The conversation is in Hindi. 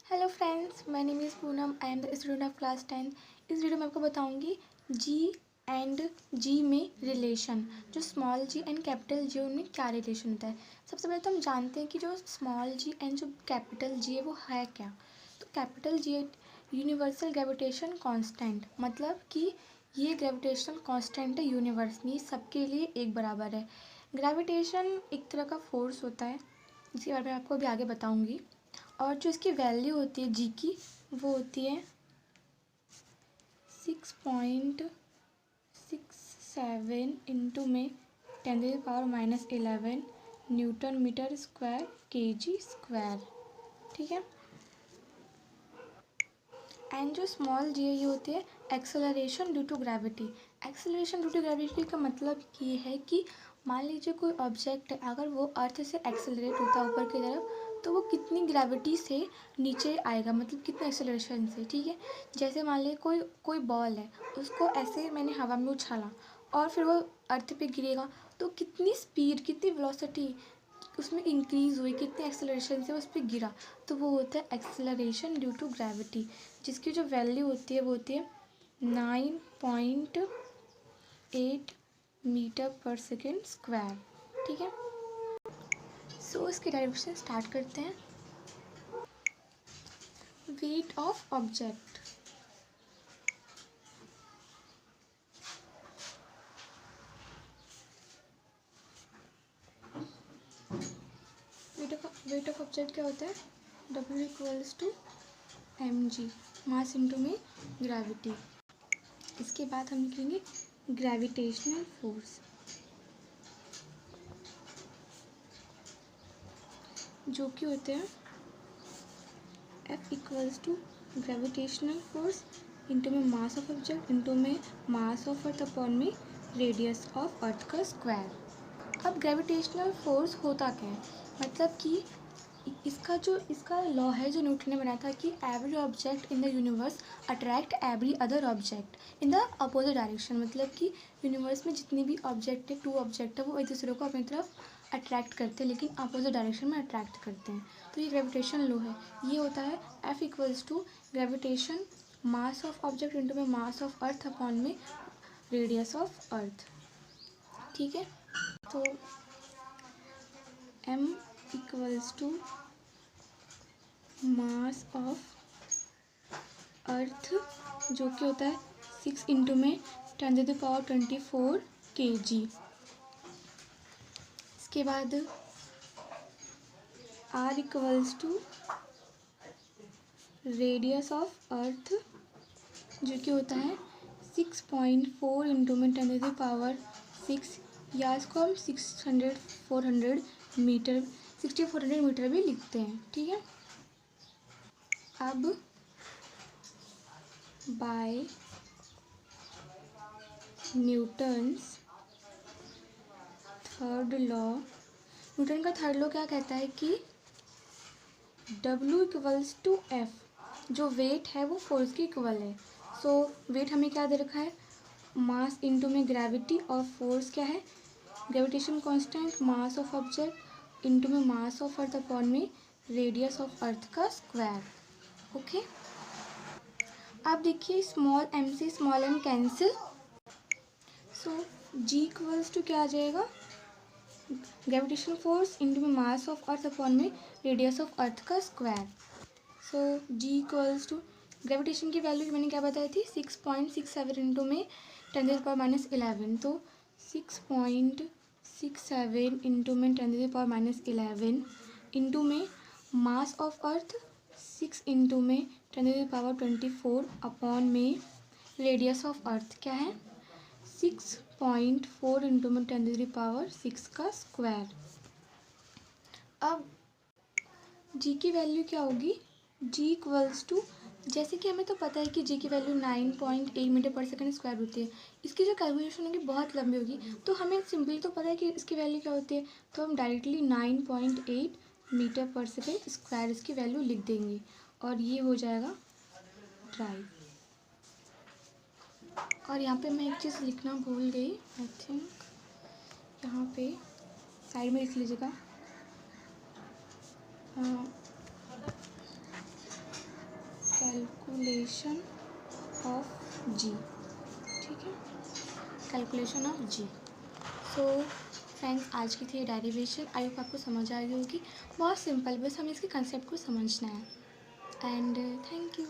Hello friends, my name is Poonam. I am the student of class 10। इस वीडियो में आपको बताऊंगी जी एंड जी में रिलेशन। जो small G and capital G, उनमें क्या रिलेशन होता है। सबसे पहले तो हम जानते हैं कि जो स्मॉल जी एंड जो कैपिटल जी है वो है क्या। तो capital G universal gravitation constant, मतलब कि ये ग्रेविटेशनल कांस्टेंट है यूनिवर्स में, सबके लिए एक बराबर है। ग्रेविटेशन एक तरह का फोर्स होता है, जिसके बारे में आपको अभी आगे बताऊंगी। और जो इसकी वैल्यू होती है जी की, वो होती है 6.67 इंटू में 10⁻⁻11 newton metre square kg square. ठीक है। एंड जो स्मॉल जी है ये होती है acceleration due to gravity. Acceleration due to gravity का मतलब ये है कि मान लीजिए कोई ऑब्जेक्ट है, अगर वो अर्थ से एक्सेलरेट होता है ऊपर की तरफ, तो वो कितनी ग्रेविटी से नीचे आएगा, मतलब कितने एक्सेलरेशन से। ठीक है। जैसे मान लीजिए कोई बॉल है, उसको ऐसे मैंने हवा में उछाला और फिर वो अर्थ पे गिरेगा, तो कितनी स्पीड, कितनी वेलोसिटी उसमें इंक्रीज़ हुई, कितने एक्सेलरेशन से उस पर गिरा, तो वो होता है एक्सेलरेशन ड्यू टू ग्रेविटी, जिसकी जो वैल्यू होती है वो होती है 9.8 मीटर पर सेकेंड स्क्वायर। ठीक है। सो इसके डायरेक्शन स्टार्ट करते हैं। Weight of object. Weight of object क्या होता है, W equals to mg, mass into में ग्रेविटी। इसके बाद हम लिखेंगे ग्रेविटेशनल फोर्स, जो कि होते हैं F equals to gravitational force into में मास ऑफ ऑब्जेक्ट इंटू में मास ऑफ अर्थ अपॉन में रेडियस ऑफ अर्थ का स्क्वायर। अब ग्रेविटेशनल फोर्स होता क्या है, मतलब कि इसका लॉ है जो न्यूटन ने बनाया था कि every object in the universe attract every other object in the opposite direction. मतलब कि यूनिवर्स में जितने भी ऑब्जेक्ट है, 2 ऑब्जेक्ट है, वो एक दूसरे को अपनी तरफ अट्रैक्ट करते हैं, लेकिन अपोजिट डायरेक्शन में अट्रैक्ट करते हैं। तो ये ग्रेविटेशन लॉ है। ये होता है F equals to gravitation mass of object into में मास ऑफ अर्थ अपॉन में रेडियस ऑफ अर्थ। ठीक है। तो M equals to mass of earth, जो कि होता है 6 इंटू में 10⁻24 kg। इसके बाद R equals to radius of earth, जो कि होता है 6.4 इंटू में 10⁻6, या इसको हम 400 मीटर 6400 मीटर भी लिखते हैं। ठीक है। अब by Newton's third law, Newton का थर्ड लॉ क्या कहता है कि W इक्वल्स टू F, जो वेट है वो फोर्स की इक्वल है। सो वेट हमें क्या दे रखा है, मास इंटू में ग्रेविटी, और फोर्स क्या है, gravitation constant, mass of object into में मास ऑफ अर्थ अपॉन में रेडियस ऑफ अर्थ का स्क्वायर। ओके। अब देखिए स्मॉल m से small m cancel, so G equals to क्या आ जाएगा, ग्रेविटेशन फोर्स इंटू में मास ऑफ अर्थ अपॉन में रेडियस ऑफ अर्थ का square. So G equals to gravitation की वैल्यू मैंने क्या बताई थी, 6.67 इंटू में 10⁻11, तो 6.67 इंटू में 10⁻11 इंटू में मास ऑफ अर्थ 6 इंटू में 10⁻24 अपॉन में रेडियस ऑफ अर्थ क्या है 6.4 इंटू में 10⁻6 का स्क्वायर। अब जी की वैल्यू क्या होगी, जी इक्वल्स टू, जैसे कि हमें तो पता है कि जी की वैल्यू 9.8 मीटर पर सेकंड स्क्वायर होती है। इसकी जो कैलकुलेशन होगी बहुत लंबी होगी, तो हमें सिंपली तो पता है कि इसकी वैल्यू क्या होती है, तो हम डायरेक्टली 9.8 मीटर पर सेकंड स्क्वायर इसकी वैल्यू लिख देंगे, और ये हो जाएगा ड्राइव। और यहाँ पे मैं एक चीज़ लिखना भूल गई, आई थिंक यहाँ पे साइड में लिख लीजिएगा, कैलकुलेशन ऑफ जी, ठीक है, calculation of G. So friends, आज की थी ये डेरिवेशन। आई होप आपको समझ आ गई होगी। बहुत सिंपल, बस हमें इसके कंसेप्ट को समझना है। And thank you.